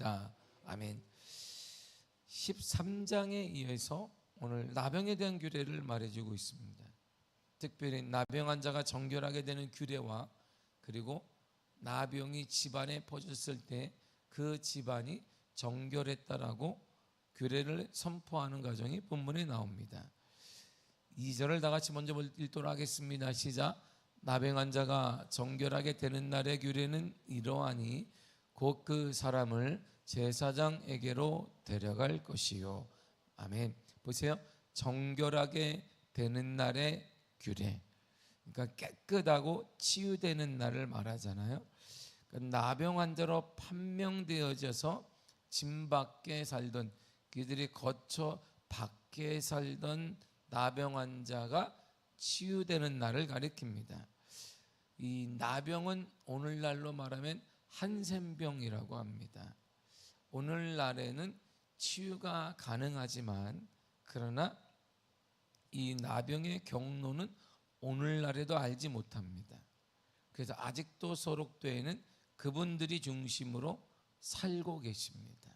있습니다. 아멘. 13장에 이어서 오늘 나병에 대한 규례를 말해주고 있습니다. 특별히 나병 환자가 정결하게 되는 규례와 그리고 나병이 집안에 퍼졌을 때 그 집안이 정결했다라고 규례를 선포하는 과정이 본문에 나옵니다. 2절을 다 같이 먼저 읽도록 하겠습니다. 시작. 나병 환자가 정결하게 되는 날의 규례는 이러하니 곧 그 사람을 제사장에게로 데려갈 것이요. 아멘. 보세요. 정결하게 되는 날의 규례. 그러니까 깨끗하고 치유되는 날을 말하잖아요. 그러니까 나병 환자로 판명되어져서 집 밖에 살던, 그들이 거쳐 밖에 살던 나병 환자가 치유되는 날을 가리킵니다. 이 나병은 오늘날로 말하면 한센병이라고 합니다. 오늘날에는 치유가 가능하지만 그러나 이 나병의 경로는 오늘날에도 알지 못합니다. 그래서 아직도 소록교회는 그분들이 중심으로 살고 계십니다.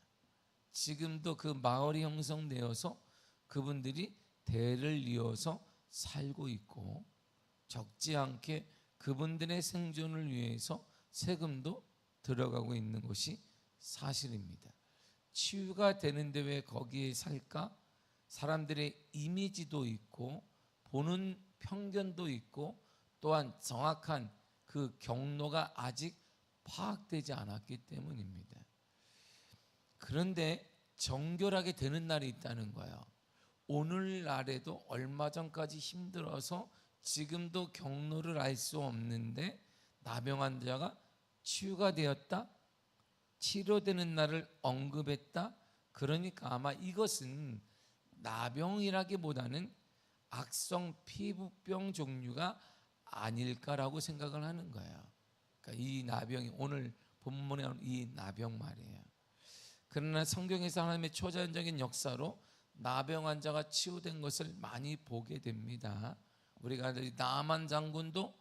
지금도 그 마을이 형성되어서 그분들이 대를 이어서 살고 있고 적지 않게 그분들의 생존을 위해서 세금도 들어가고 있는 것이 사실입니다. 치유가 되는데 왜 거기에 살까? 사람들의 이미지도 있고 보는 편견도 있고 또한 정확한 그 경로가 아직 파악되지 않았기 때문입니다. 그런데 정결하게 되는 날이 있다는 거예요. 오늘날에도 얼마 전까지 힘들어서 지금도 경로를 알 수 없는데 나병 환자가 치유가 되었다, 치료되는 날을 언급했다. 그러니까 아마 이것은 나병이라기보다는 악성 피부병 종류가 아닐까라고 생각을 하는 거예요. 그러니까 이 나병이 오늘 본문에 나오는 이 나병 말이에요. 그러나 성경에서 하나님의 초자연적인 역사로 나병 환자가 치유된 것을 많이 보게 됩니다. 우리가 나만 장군도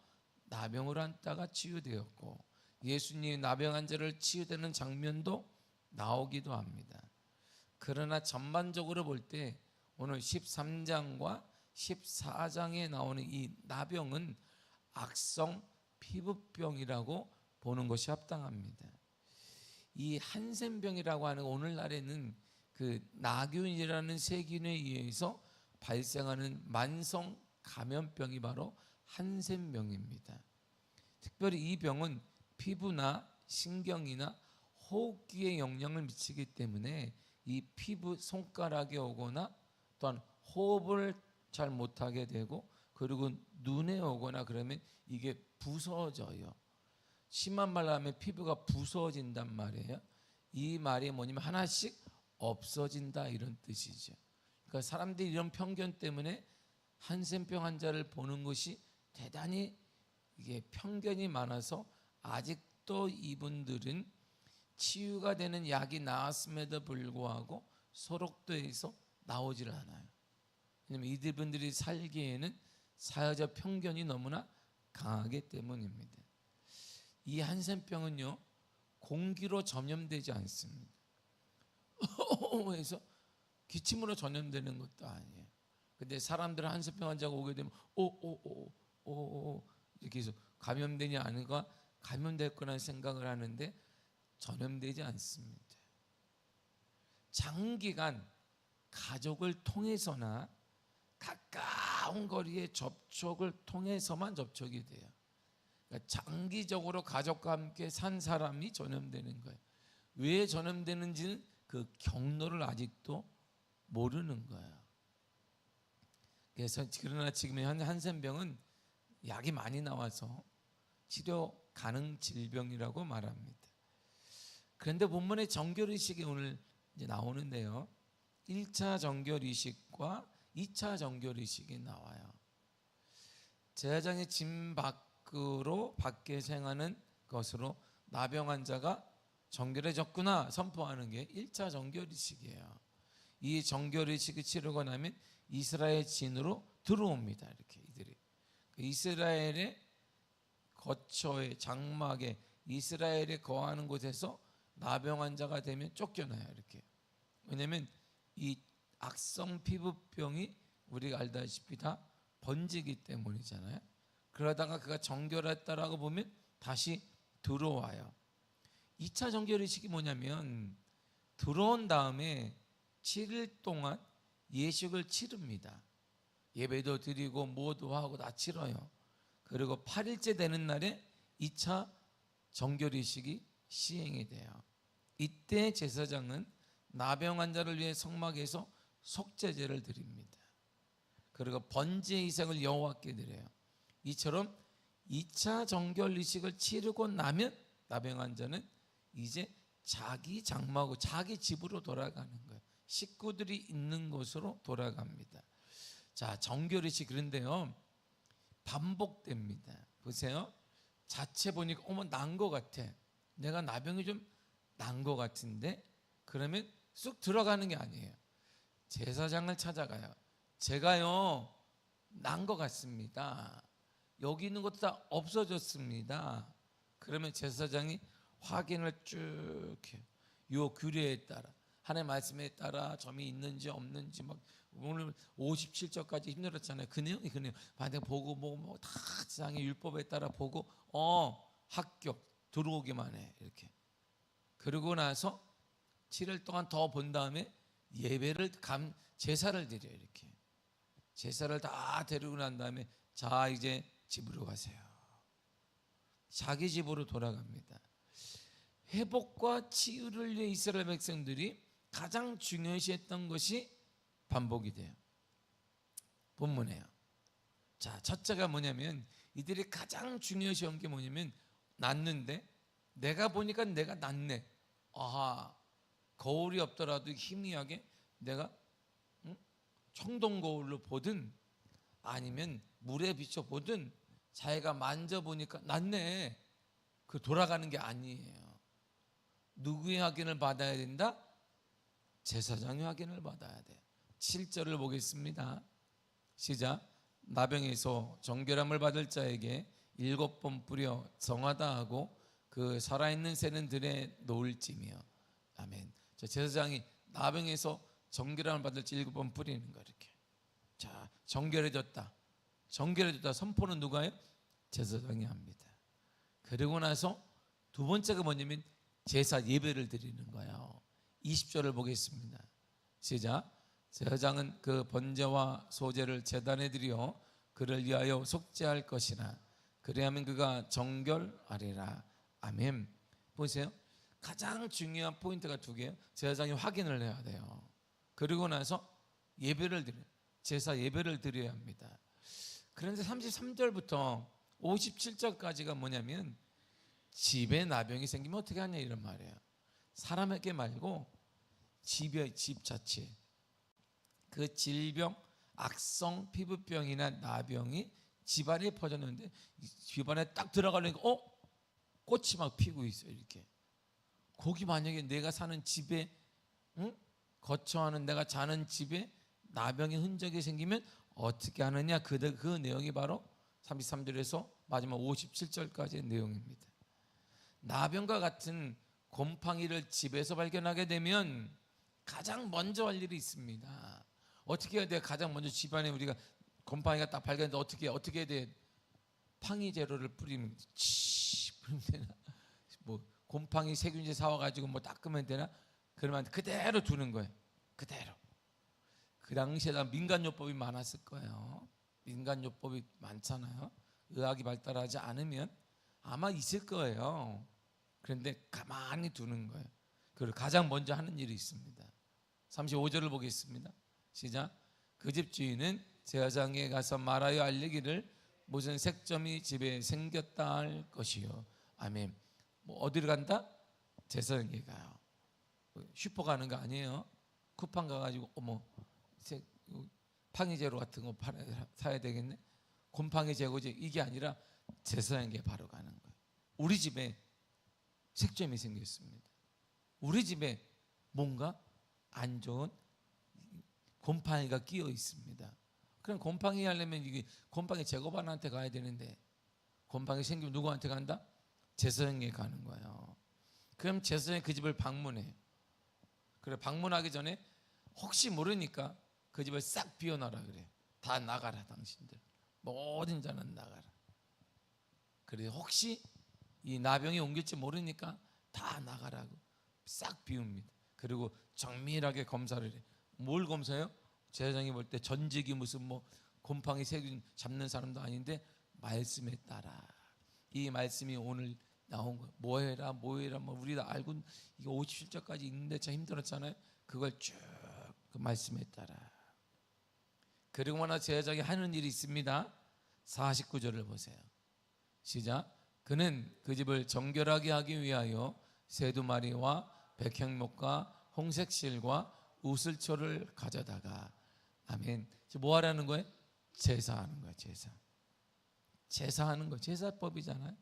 나병으로 앉다가 치유되었고 예수님이 나병 환자를 치유되는 장면도 나오기도 합니다. 그러나 전반적으로 볼 때 오늘 13장과 14장에 나오는 이 나병은 악성 피부병이라고 보는 것이 합당합니다. 이 한센병이라고 하는 오늘날에는 그 나균이라는 세균에 의해서 발생하는 만성 감염병이 바로 한센병입니다. 특별히 이 병은 피부나 신경이나 호흡기에 영향을 미치기 때문에 이 피부 손가락에 오거나 또한 호흡을 잘 못하게 되고 그리고 눈에 오거나 그러면 이게 부서져요. 심한 말로 하면 피부가 부서진단 말이에요. 이 말이 뭐냐면 하나씩 없어진다 이런 뜻이죠. 그러니까 사람들이 이런 편견 때문에 한센병 환자를 보는 것이 대단히 이게 편견이 많아서 아직도 이분들은 치유가 되는 약이 나왔음에도 불구하고 소록도에서 나오질 않아요. 왜냐하면 이분들이 살기에는 사회적 편견이 너무나 강하기 때문입니다. 이 한센병은요 공기로 전염되지 않습니다. 그래서 기침으로 전염되는 것도 아니에요. 근데 사람들은 한센병 환자가 오게 되면 이렇게 해서 감염되냐 아닌가 감염될 거라는 생각을 하는데 전염되지 않습니다. 장기간 가족을 통해서나 가까운 거리의 접촉을 통해서만 접촉이 돼요. 그러니까 장기적으로 가족과 함께 산 사람이 전염되는 거예요. 왜 전염되는지는 그 경로를 아직도 모르는 거예요. 그래서 그러나 지금 한센병은 약이 많이 나와서 치료 가능 질병이라고 말합니다. 그런데 본문의 정결의식이 오늘 이제 나오는데요. 1차 정결의식과 2차 정결의식이 나와요. 제사장의 집 밖으로 밖에 생하는 것으로 나병 환자가 정결해졌구나 선포하는 게 1차 정결의식이에요. 이 정결의식이 치르고 나면 이스라엘 진으로 들어옵니다. 이렇게 이들이 이스라엘의 거처에 장막에 이스라엘에 거하는 곳에서 나병 환자가 되면 쫓겨나요. 이렇게. 왜냐하면 이 악성 피부병이 우리가 알다시피 다 번지기 때문이잖아요. 그러다가 그가 정결했다라고 보면 다시 들어와요. 2차 정결의식이 뭐냐면 들어온 다음에 7일 동안 예식을 치릅니다. 예배도 드리고 뭐도 하고 다 치러요. 그리고 8일째 되는 날에 2차 정결의식이 시행이 돼요. 이때 제사장은 나병 환자를 위해 성막에서 속죄제를 드립니다. 그리고 번제 이상을 여호와께 드려요. 이처럼 2차 정결의식을 치르고 나면 나병 환자는 이제 자기 장막으로 자기 집으로 돌아가는 거예요. 식구들이 있는 곳으로 돌아갑니다. 자, 정결의식 그런데요 반복됩니다. 보세요. 자체 보니까 어머 난 거 같아. 내가 나병이 좀 난 거 같은데 그러면 쑥 들어가는 게 아니에요. 제사장을 찾아가요. 제가요 난 거 같습니다. 여기 있는 것도 다 없어졌습니다. 그러면 제사장이 확인을 쭉 해요. 요 규례에 따라 하나님의 말씀에 따라 점이 있는지 없는지 막 오늘 57절까지 힘들었잖아요. 그 내용이 그 내용. 반대 보고 뭐 다 세상의 율법에 따라 보고 합격 들어오기만 해 이렇게. 그러고 나서 7일 동안 더 본 다음에 예배를 제사를 드려요. 이렇게 제사를 다 데리고 난 다음에 자 이제 집으로 가세요. 자기 집으로 돌아갑니다. 회복과 치유를 위해 이스라엘 백성들이 가장 중요시했던 것이 반복이 돼요. 본문에요. 자, 첫째가 뭐냐면 이들이 가장 중요시한 게 뭐냐면 낫는데 내가 보니까 내가 낫네. 아하, 거울이 없더라도 희미하게 내가 청동 거울로 보든 아니면 물에 비춰 보든 자기가 만져보니까 낫네. 그 돌아가는 게 아니에요. 누구의 확인을 받아야 된다? 제사장의 확인을 받아야 돼. 7절을 보겠습니다. 시작. 나병에서 정결함을 받을 자에게 7번 뿌려 정하다 하고 그 살아있는 새는 들에 놓을지며. 아멘. 저 제사장이 나병에서 정결함을 받을 자 7번 뿌리는 거 이렇게. 자, 정결해졌다. 정결해졌다. 선포는 누가 해요? 제사장이 합니다. 그리고 나서 두 번째가 뭐냐면 제사 예배를 드리는 거예요. 20절을 보겠습니다. 시작. 제사장은 그 번제와 소제를 제단에 드려 그를 위하여 속죄할 것이나 그래야면 그가 정결하리라. 아멘. 보세요. 가장 중요한 포인트가 두 개예요. 제사장이 확인을 해야 돼요. 그리고 나서 예배를 드려요. 제사 예배를 드려야 합니다. 그런데 33절부터 57절까지가 뭐냐면 집에 나병이 생기면 어떻게 하냐 이런 말이에요. 사람에게 말고 집 자체 그 질병 악성 피부병이나 나병이 집안에 퍼졌는데 집안에 딱 들어가려니까 꽃이 막 피고 있어요. 이렇게 거기 만약에 내가 사는 집에 거처하는 내가 자는 집에 나병의 흔적이 생기면 어떻게 하느냐 그 내용이 바로 33절에서 마지막 57절까지의 내용입니다. 나병과 같은 곰팡이를 집에서 발견하게 되면 가장 먼저 할 일이 있습니다. 어떻게 해야 돼? 가장 먼저 집안에 우리가 곰팡이가 딱 발견했는데 어떻게 해야 돼? 팡이제로를 뿌리면 되나? 뭐 곰팡이 세균제 사와가지고 뭐 닦으면 되나? 그러면 그대로 두는 거예요. 그대로. 그 당시에 민간요법이 많았을 거예요. 민간요법이 많잖아요. 의학이 발달하지 않으면 아마 있을 거예요. 그런데 가만히 두는 거예요. 그리고 가장 먼저 하는 일이 있습니다. 35절을 보겠습니다. 시작. 그 집 주인은 제사장에 가서 말하여 알리기를 무슨 색점이 집에 생겼다 할 것이요. 아멘. 뭐 어디를 간다? 제사장에 가요. 슈퍼 가는 거 아니에요. 쿠팡 가가지고 팡이제로 같은 거 사야 되겠네. 곰팡이 제거제 이게 아니라 제사장에 바로 가는 거예요. 우리 집에 색점이 생겼습니다. 우리 집에 뭔가 안 좋은 곰팡이가 끼어 있습니다. 그럼 곰팡이 하려면 이게 곰팡이 제거반한테 가야 되는데 곰팡이 생기면 누구한테 간다? 제사장에 가는 거예요. 그럼 제사장이 그 집을 방문해요. 그래, 방문하기 전에 혹시 모르니까 그 집을 싹 비워놔라 그래. 다 나가라 당신들. 모든 자는 나가라. 그래, 혹시 이 나병이 옮길지 모르니까 다 나가라고 싹 비웁니다. 그리고 정밀하게 검사를 해. 뭘 검사해요? 제사장이 볼 때 전직이 무슨 뭐 곰팡이 세균 잡는 사람도 아닌데 말씀에 따라, 이 말씀이 오늘 나온 거예요. 뭐해라 뭐해라 뭐 우리 다 알고 이거 57절까지 읽는데 참 힘들었잖아요. 그걸 쭉 그 말씀에 따라. 그리고 하나 제사장이 하는 일이 있습니다. 49절을 보세요. 시작. 그는 그 집을 정결하게 하기 위하여 새 2마리와 백향목과 홍색실과 우슬초를 가져다가, 아멘. 뭐 하라는 거예요? 제사하는 거예요. 제사하는 거. 제사법이잖아요.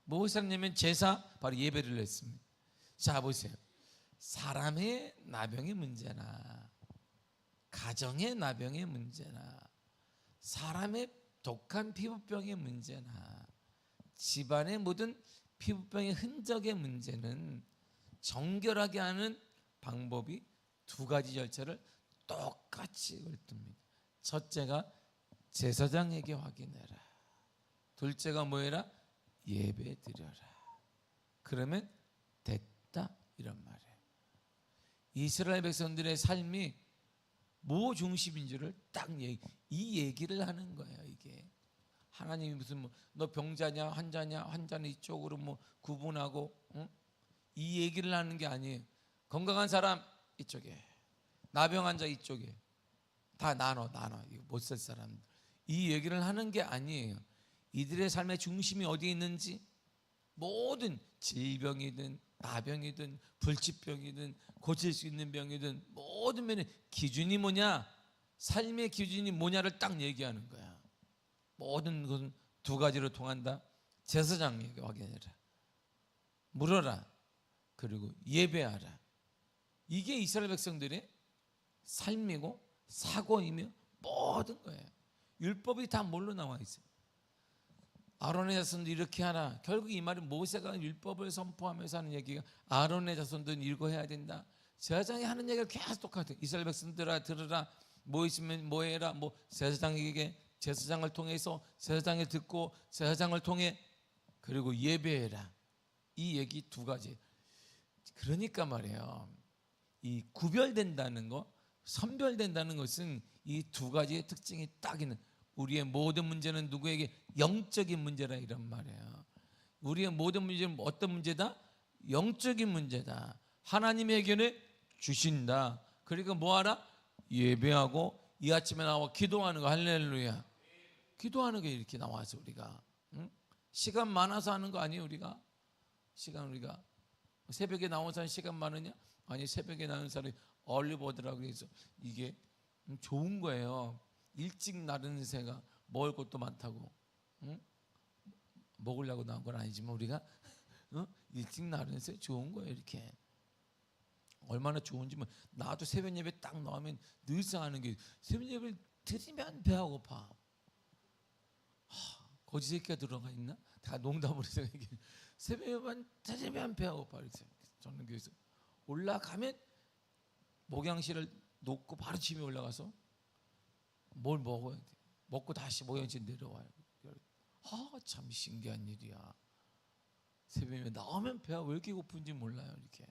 무엇을 했냐면 제사, 바로 예배를 했습니다. 자 보세요. 사람의 나병의 문제나 가정의 나병의 문제나 사람의 독한 피부병의 문제나 집안의 모든 피부병의 흔적의 문제는 정결하게 하는 방법이 2가지 절차를 똑같이 읊습니다. 첫째가 제사장에게 확인해라. 둘째가 뭐해라? 예배 드려라. 그러면 됐다 이런 말이에요. 이스라엘 백성들의 삶이 뭐 중심인지를 딱 이 얘기를 하는 거예요. 이게 하나님이 무슨 뭐 너 병자냐 환자는 이쪽으로 뭐 구분하고, 응? 이 얘기를 하는 게 아니에요. 건강한 사람 이쪽에, 나병 환자 이쪽에, 다 나눠 못 살 사람, 이 얘기를 하는 게 아니에요. 이들의 삶의 중심이 어디에 있는지, 모든 질병이든 나병이든 불치병이든 고칠 수 있는 병이든 모든 면의 기준이 뭐냐, 삶의 기준이 뭐냐를 딱 얘기하는 거야. 모든 것은 2가지로 통한다. 제사장에게 확인해라, 물어라, 그리고 예배하라. 이게 이스라엘 백성들의 삶이고 사고이며 모든 거예요. 율법이 다 뭘로 나와 있어요? 아론의 자손도 이렇게 하라. 결국 이 말은 모세가 율법을 선포하면서 하는 얘기가 아론의 자손들은 이거 해야 된다. 제사장이 하는 얘기가 계속 똑같아요. 이스라엘 백성들아 들으라. 뭐 있으면 뭐 해라. 뭐 제사장에게, 제사장을 통해서 제사장을 듣고 제사장을 통해 그리고 예배해라. 이 얘기 2가지. 그러니까 말이에요. 이 구별된다는 거, 선별된다는 것은 이 2가지의 특징이 딱 있는. 우리의 모든 문제는 누구에게? 영적인 문제라 이런 말이에요. 우리의 모든 문제는 어떤 문제다? 영적인 문제다. 하나님에게는 주신다. 그러니까 뭐하라? 예배하고 이 아침에 나와 기도하는 거. 할렐루야. 기도하는 게 이렇게 나와서 우리가, 응? 시간 많아서 하는 거 아니에요. 우리가 새벽에 나온 사람 시간 많으냐? 아니, 새벽에 나온 사람이 얼리버드라고 해서 이게 좋은 거예요. 일찍 나르는 새가 먹을 것도 많다고, 응? 먹으려고 나온 건 아니지만 우리가 일찍 나르는 새 좋은 거예요. 이렇게 얼마나 좋은지. 나도 새벽 예배 딱 나오면 늘상 하는 게, 새벽 예배를 드리면 배가 고파. 거지 새끼가 들어가 있나? 다 농담으로 생각해. 새벽 예배만 드리면 배가 고파. 이렇게 저는 교회에서 올라가면 목양실을 놓고 바로 집에 올라가서 뭘 먹어야 돼. 먹고 다시 목양실 내려와요. 참 신기한 일이야. 새벽에 나오면 배가 왜 이렇게 고픈지 몰라요. 이렇게,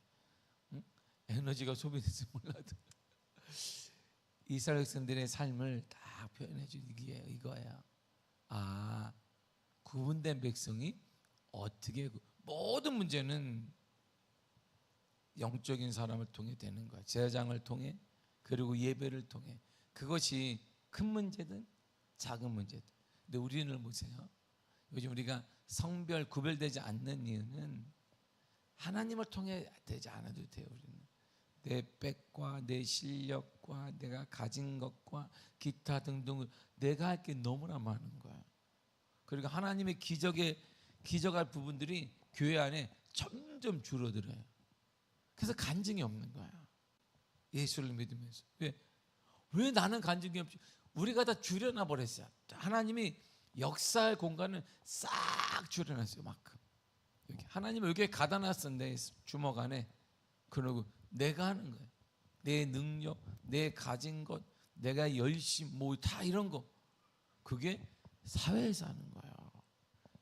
응? 에너지가 소비돼서 몰라도. 이스라엘 백성들의 삶을 딱 표현해 준 게 이거예요. 구분된 백성이 어떻게, 모든 문제는 영적인 사람을 통해 되는 거야. 제사장을 통해, 그리고 예배를 통해. 그것이 큰 문제든 작은 문제든. 근데 우리는 보세요. 요즘 우리가 성별 구별되지 않는 이유는 하나님을 통해 되지 않아도 돼요. 우리는 내 백과 내 실력과 내가 가진 것과 기타 등등 내가 할 게 너무나 많은 거야. 그러니까 하나님의 기적할 부분들이 교회 안에 점점 줄어들어요. 그래서 간증이 없는 거야. 예수를 믿으면서. 왜 나는 간증이 없지? 우리가 다 줄여놔 버렸어요. 하나님이 역사할 공간을 싹 줄여놨어요. 만큼. 여기 하나님을 여기에 가다 놨어. 내 주먹 안에. 그러고 내가 하는 거예요. 내 능력, 내 가진 것, 내가 열심, 뭐 다 이런 거. 그게 사회에서 하는 거예요.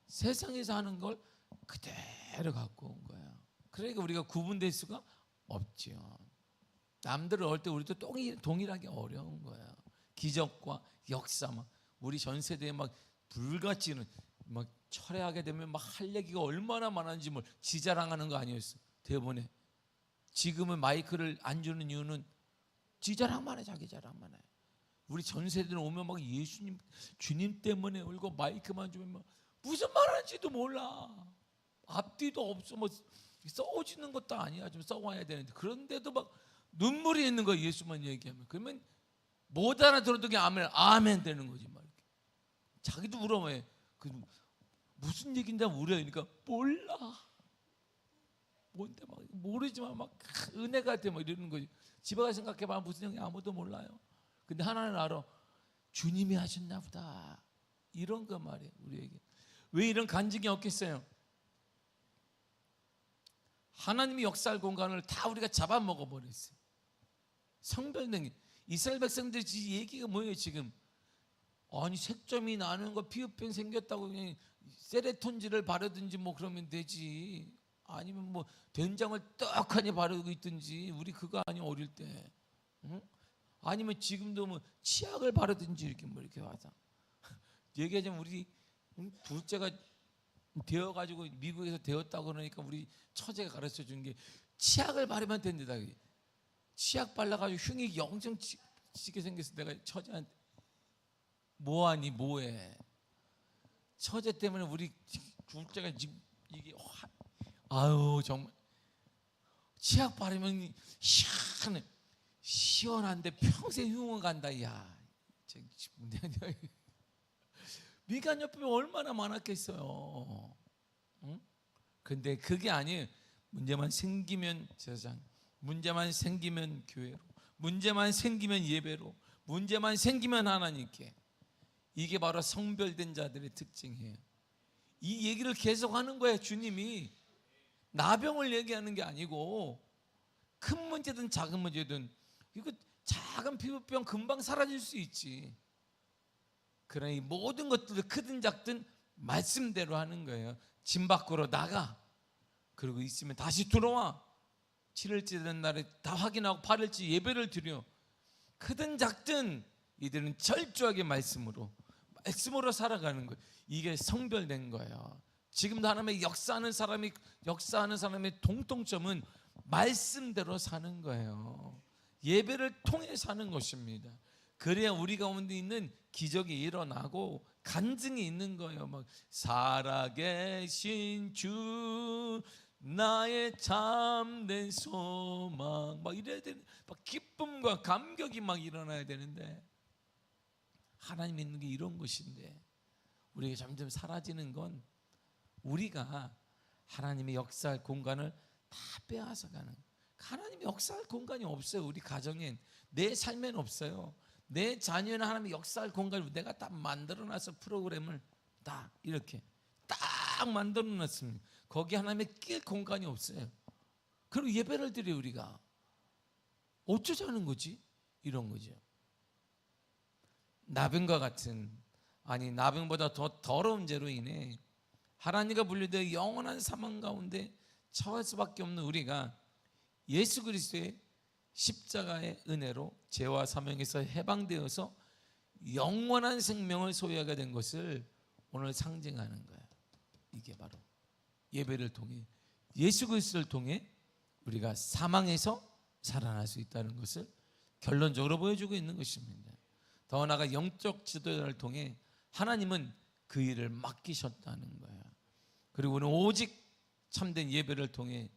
세상에서 하는 걸 그대로 갖고 온 거예요. 그러니까 우리가 구분될 수가 없죠. 남들을 어릴 때 우리도 동일하게 어려운 거예요. 기적과 역사, 막 우리 전 세대에 막 불같이는 막 철회하게 되면 막 할 얘기가 얼마나 많은지 뭘 지자랑하는 거 아니었어. 대본에. 지금은 마이크를 안 주는 이유는 지자랑만 해, 자기 자랑만 해. 우리 전 세대는 오면 막 예수님, 주님 때문에 울고 마이크만 주면 막 무슨 말하는지도 몰라. 앞뒤도 없어. 뭐 써주는 것도 아니야. 좀 써와야 되는데 그런데도 막 눈물이 있는 거야. 예수만 얘기하면. 그러면 못 알아들어도 그냥 아멘 되는 거지. 막 이렇게. 자기도 물어봐요. 무슨 얘긴지 울어요. 그러니까 몰라. 뭔데 막 모르지만 막 은혜가 돼 막 이러는 거지. 집에 가서 생각해봐. 무슨 얘기 아무도 몰라요. 근데 하나는 알아. 주님이 하셨나 보다. 이런 거 말이에요. 우리에게. 왜 이런 간증이 없겠어요? 하나님이 역사할 공간을 다 우리가 잡아먹어 버렸어요. 성별능력. 이스라엘 백성들이 얘기가 뭐예요 지금? 아니 색점이 나는 거, 피부병 생겼다고 그냥 세레톤지를 바르든지 뭐 그러면 되지. 아니면 뭐 된장을 떡하니 바르고 있든지. 우리 그거 아니 어릴 때. 응? 아니면 지금도 뭐 치약을 바르든지 이렇게 뭐 이렇게 와서 얘기하자면 우리 둘째가 되어가지고 미국에서 되었다고 그러니까 우리 처제가 가르쳐 준 게 치약을 바르면 된다. 치약 발라가지고 흉이 영정 치게 생겼어. 내가 처제한테 뭐하니 뭐해. 처제 때문에 우리 둘째가 지금 이게 아유 정말 치약 바르면 시원한데 평생 흉은 간다. 야, 미간염병이 얼마나 많았겠어요. 응? 근데 그게 아니에요. 문제만 생기면 세상, 문제만 생기면 교회로, 문제만 생기면 예배로, 문제만 생기면 하나님께. 이게 바로 성별된 자들의 특징이에요. 이 얘기를 계속하는 거예요. 주님이 나병을 얘기하는 게 아니고 큰 문제든 작은 문제든 이거 작은 피부병 금방 사라질 수 있지. 그러니 모든 것들을 크든 작든 말씀대로 하는 거예요. 집 밖으로 나가. 그리고 있으면 다시 들어와. 7일째 되는 날에 다 확인하고 8일째 예배를 드려. 크든 작든 이들은 철저하게 말씀으로 살아가는 거예요. 이게 성별된 거예요. 지금도 하나님의 역사하는 사람의 공통점은 말씀대로 사는 거예요. 예배를 통해 사는 것입니다. 그래야 우리 가운데 있는 기적이 일어나고 간증이 있는 거예요. 막 살아계신 주 나의 참된 소망 막 이래야 되는, 막 기쁨과 감격이 막 일어나야 되는데 하나님 있는 게 이런 것인데 우리가 점점 사라지는 건 우리가 하나님의 역사할 공간을 다 빼앗아 가는. 하나님의 역사할 공간이 없어요. 우리 가정엔, 내 삶엔 없어요. 내 자녀는 하나님의 역사할 공간을 내가 딱 만들어놔서 프로그램을 딱 이렇게 딱 만들어놨습니다. 거기 하나님의 낄 공간이 없어요. 그리고 예배를 드려. 우리가 어쩌자는 거지? 이런 거죠. 나병과 같은, 아니 나병보다 더 더러운 죄로 인해 하나님과 분리되어 영원한 사망 가운데 처할 수밖에 없는 우리가 예수 그리스도의 십자가의 은혜로 죄와 사명에서 해방되어서 영원한 생명을 소유하게 된 것을 오늘 상징하는 거예요. 이게 바로 예배를 통해, 예수 그리스도를 통해 우리가 사망에서 살아날 수 있다는 것을 결론적으로 보여주고 있는 것입니다. 더 나아가 영적 지도자를 통해 하나님은 그 일을 맡기셨다는 거예요. 그리고 우리는 오직 참된 예배를 통해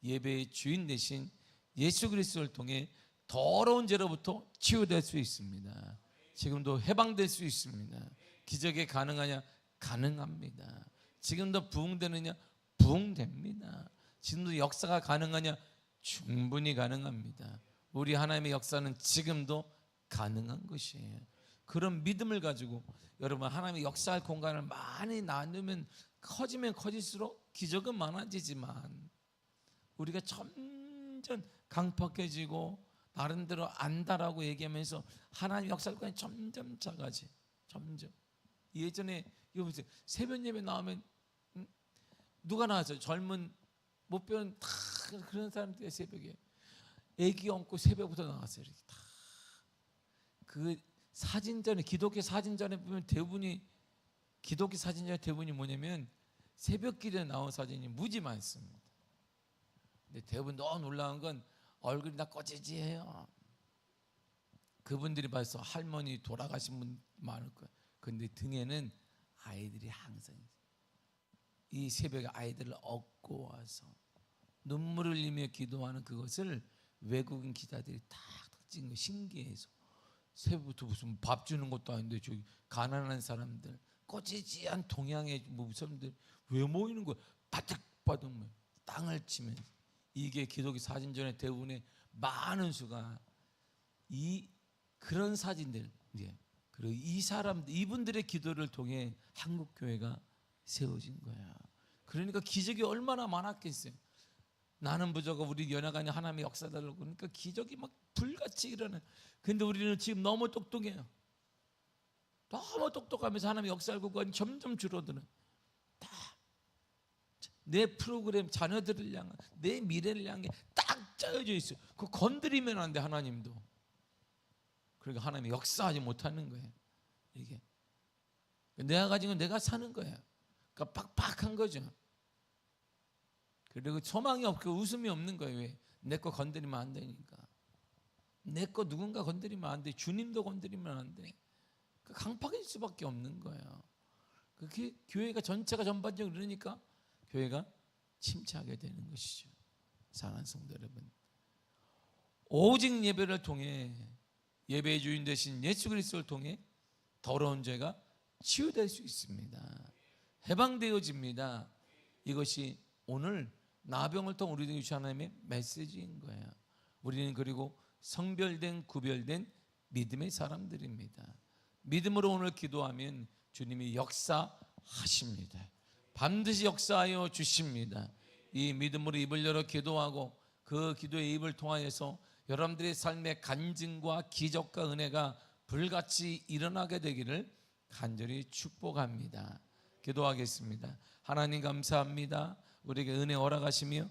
예배의 주인 되신 예수 그리스도를 통해 더러운 죄로부터 치유될 수 있습니다. 지금도 해방될 수 있습니다. 기적이 가능하냐? 가능합니다. 지금도 부흥되느냐? 부흥됩니다. 지금도 역사가 가능하냐? 충분히 가능합니다. 우리 하나님의 역사는 지금도 가능한 것이에요. 그런 믿음을 가지고 여러분 하나님의 역사할 공간을 많이 나누면 커지면 커질수록 기적은 많아지지만 우리가 점점 강팍해지고 나름대로 안다라고 얘기하면서 하나님 역사관이 점점 작아지. 점점. 예전에 이거 보세요. 새벽 예배 나오면 누가 나왔어요? 젊은 못 배운 다 그런 사람들이 새벽에 애기 얹고 새벽부터 나왔어요. 이렇게 다. 그 사진전에 기독교 사진전에 보면 대부분이 기독교 사진전의 대부분이 뭐냐면 새벽길에 나온 사진이 무지 많습니다. 근데 대부분 너무 놀라운 건 얼굴이 다 꺼지지해요. 그분들이 봐서 할머니 돌아가신 분 많을 거예요. 근데 등에는 아이들이 항상 이 새벽에 아이들을 업고 와서 눈물을 흘리며 기도하는 그것을 외국인 기자들이 다 찍은 거 신기해서 새벽부터 무슨 밥 주는 것도 아닌데 저기 가난한 사람들 꺼지지한 동양의 사람들 왜 모이는 거야? 바득바득 땅을 치면서 이게 기독교 사진전의 대부분의 많은 수가 이 그런 사진들 그리고 이 사람들 이분들의 기도를 통해 한국 교회가 세워진 거야. 그러니까 기적이 얼마나 많았겠어요. 나는 부족하고 우리 연약하니 하나님의 역사 달라고 그러니까 기적이 막 불같이 일어나. 근데 우리는 지금 너무 똑똑해요. 너무 똑똑하면서 하나님의 역사를 구하니 점점 줄어드는. 다 내 프로그램 자녀들을 향한 내 미래를 향해 딱 짜여져 있어요. 그거 건드리면 안 돼. 하나님도. 그러니까 하나님이 역사하지 못하는 거예요. 이게 내가 가진 건 내가 사는 거예요. 그러니까 빡빡한 거죠. 그리고 소망이 없고 웃음이 없는 거예요. 왜? 내 거 건드리면 안 되니까. 내 거 누군가 건드리면 안 돼. 주님도 건드리면 안 돼. 강팍해질 수밖에 없는 거예요. 그게 교회가 전체가 전반적으로 그러니까 교회가 침체하게 되는 것이죠. 사랑하는 성도 여러분, 오직 예배를 통해 예배의 주인 되신 예수 그리스도를 통해 더러운 죄가 치유될 수 있습니다. 해방되어집니다. 이것이 오늘 나병을 통해 우리에게 주신 하나님의 메시지인 거예요. 우리는 그리고 성별된 구별된 믿음의 사람들입니다. 믿음으로 오늘 기도하면 주님이 역사하십니다. 반드시 역사하여 주십니다. 이 믿음으로 입을 열어 기도하고 그 기도의 입을 통하여서 여러분들의 삶의 간증과 기적과 은혜가 불같이 일어나게 되기를 간절히 축복합니다. 기도하겠습니다. 하나님 감사합니다. 우리에게 은혜 허락하시며